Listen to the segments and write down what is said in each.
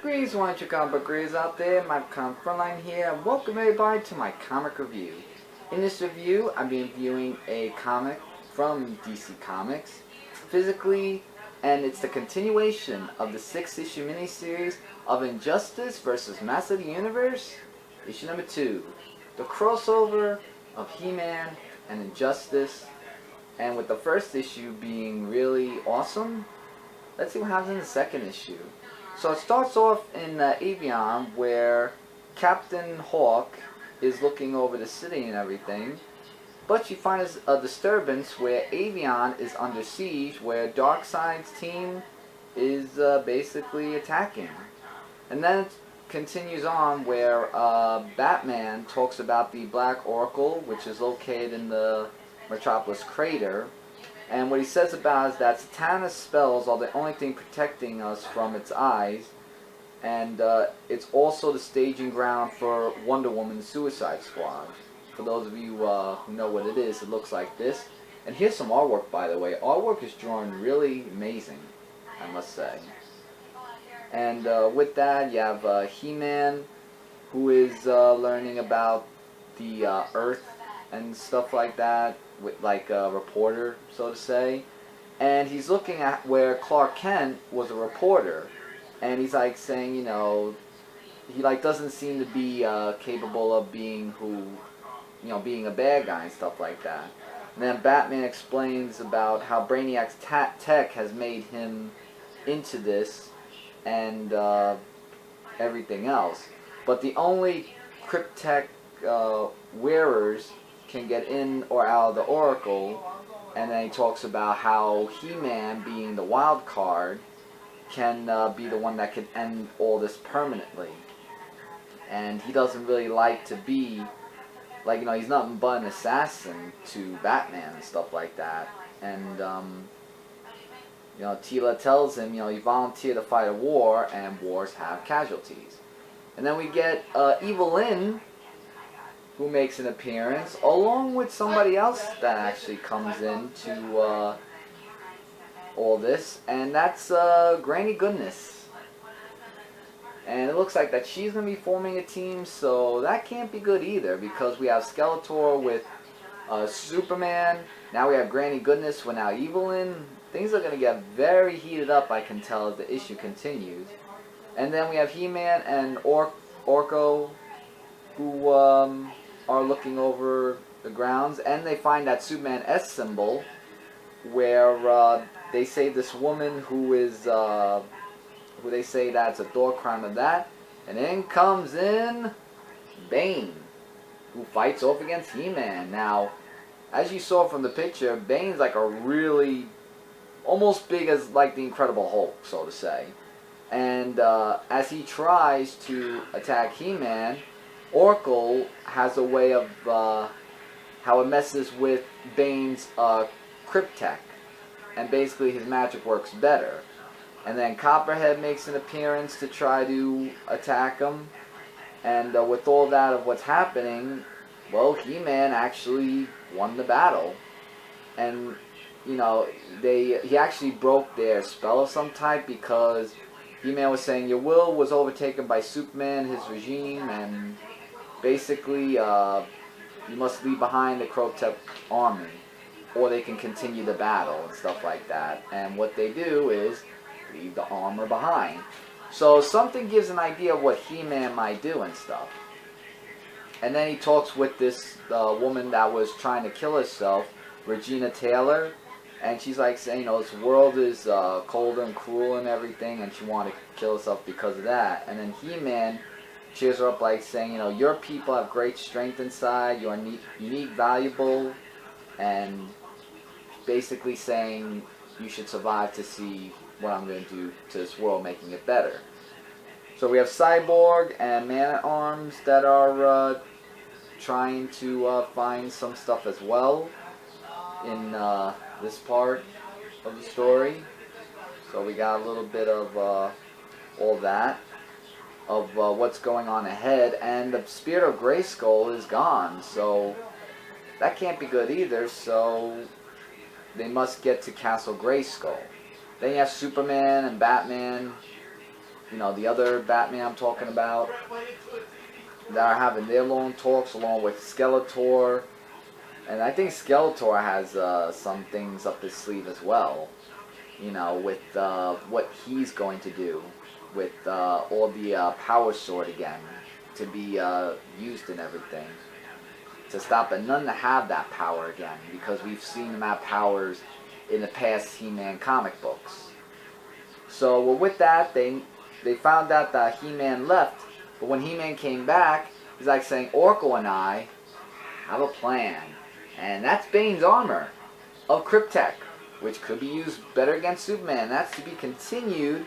Greetings, one of you comic book readers out there. My comic Frontline here, and welcome everybody to my comic review. In this review, I'll be reviewing a comic from DC Comics, physically, and it's the continuation of the 6-issue miniseries of Injustice vs. Master of the Universe, issue number 2. The crossover of He-Man and Injustice, and with the first issue being really awesome, let's see what happens in the second issue. So it starts off in Avion, where Captain Hawk is looking over the city and everything, but she finds a disturbance where Avion is under siege, where Darkseid's team is basically attacking. And then it continues on where Batman talks about the Black Oracle, which is located in the Metropolis crater. And what he says about is that Satana's spells are the only thing protecting us from its eyes. And it's also the staging ground for Wonder Woman's Suicide Squad. For those of you who know what it is, it looks like this. And here's some artwork, by the way. Artwork is drawn really amazing, I must say. And with that, you have He-Man, who is learning about the Earth and stuff like that, with like a reporter, so to say. And he's looking at where Clark Kent was a reporter, and he's like saying, you know, he like doesn't seem to be capable of being being a bad guy and stuff like that. And then Batman explains about how Brainiac's tech has made him into this and everything else. But the only Crypt wearers can get in or out of the Oracle. And then he talks about how He-Man, being the wild card, can be the one that can end all this permanently. And he doesn't really like to be, like, you know, he's nothing but an assassin to Batman and stuff like that. And, you know, Tila tells him, you know, you volunteer to fight a war, and wars have casualties. And then we get Evelyn, who makes an appearance, along with somebody else that actually comes into all this, and that's Granny Goodness. And it looks like that she's going to be forming a team, so that can't be good either, because we have Skeletor with Superman, now we have Granny Goodness with now Evelyn. Things are going to get very heated up, I can tell, as the issue continues. And then we have He-Man and Orko, who are looking over the grounds, and they find that Superman S symbol, where they say this woman who is, who they say that's a door crime of that, and in comes in Bane, who fights off against He-Man. Now, as you saw from the picture, Bane's like a really, almost big as like the Incredible Hulk, so to say. And as he tries to attack He-Man, Oracle has a way of how it messes with Bane's crypt tech, and basically his magic works better. And then Copperhead makes an appearance to try to attack him, and with all that of what's happening, well, He-Man actually won the battle. And you know, he actually broke their spell of some type, because He-Man was saying your will was overtaken by Superman, his regime, and basically, you must leave behind the Krotep army, or they can continue the battle and stuff like that. And what they do is leave the armor behind. So something gives an idea of what He-Man might do and stuff. And then he talks with this woman that was trying to kill herself, Regina Taylor, and she's like saying, you know, this world is cold and cruel and everything, and she wanted to kill herself because of that. And then He-Man cheers her up like saying, you know, your people have great strength inside, you are unique, valuable, and basically saying you should survive to see what I'm going to do to this world, making it better. So we have Cyborg and Man-at-Arms that are trying to find some stuff as well in this part of the story. So we got a little bit of all that, of what's going on ahead, and the spirit of Grayskull is gone, so that can't be good either. So they must get to Castle Grayskull. Then you have Superman and Batman you know, the other Batman I'm talking about, that are having their long talks along with Skeletor. And I think Skeletor has some things up his sleeve as well, you know, with what he's going to do with all the Power Sword again to be used and everything, to stop a none to have that power again, because we've seen them have powers in the past He-Man comic books. So well, with that, they found out that He-Man left, but when He-Man came back, he's like saying, Oracle and I have a plan, and that's Bane's armor of Cryptek, which could be used better against Superman. That's to be continued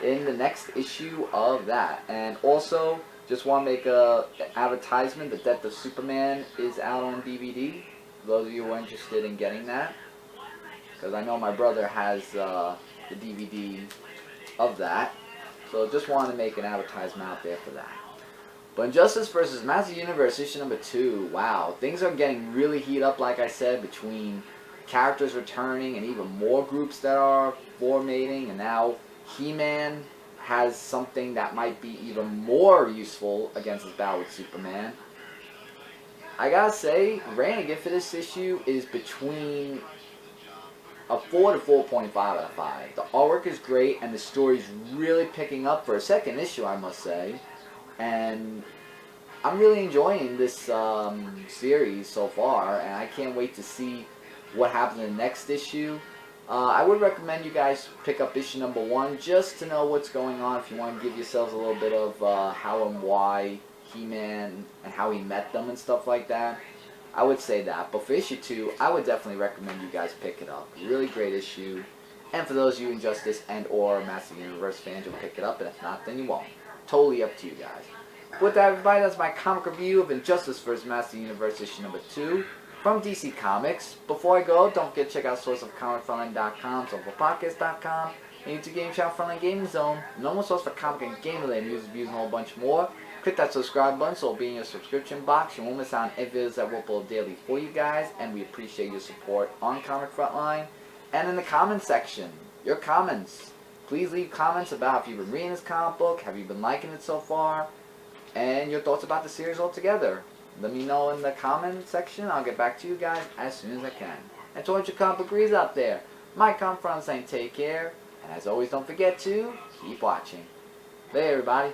in the next issue of that. And also, just want to make a advertisement. The Death of Superman is out on DVD. For those of you who are interested in getting that, because I know my brother has the DVD of that. So just wanted to make an advertisement out there for that. But Injustice vs. Master Universe issue number 2, wow, things are getting really heated up, like I said, between characters returning and even more groups that are formating, and now He-Man has something that might be even more useful against his battle with Superman. I gotta say, rating I give for this issue is between a 4 to 4.5 out of 5. The artwork is great, and the story's really picking up for a second issue, I must say. And I'm really enjoying this series so far, and I can't wait to see what happens in the next issue. I would recommend you guys pick up issue number 1 just to know what's going on, if you want to give yourselves a little bit of how and why He-Man and how he met them and stuff like that. I would say that. But for issue 2, I would definitely recommend you guys pick it up. Really great issue. And for those of you Injustice and or Master Universe fans, you'll pick it up, and if not, then you won't. Totally up to you guys. With that, everybody, that's my comic review of Injustice vs. Master Universe issue number 2 from DC Comics. Before I go, don't forget to check out source of comicfrontline.com, socialpodcast.com, and YouTube game channel Frontline Gaming Zone, normal source for comic and game-related news, reviews, and a whole bunch more. Click that subscribe button so it'll be in your subscription box. You won't miss out on any videos that we'll upload daily for you guys, and we appreciate your support on Comic Frontline. And in the comment section, your comments. Please leave comments about if you've been reading this comic book, have you been liking it so far, and your thoughts about the series altogether. Let me know in the comment section. I'll get back to you guys as soon as I can. And to all your comic book readers out there, my Comic Frontline saying take care, and as always, don't forget to keep watching. Bye, everybody.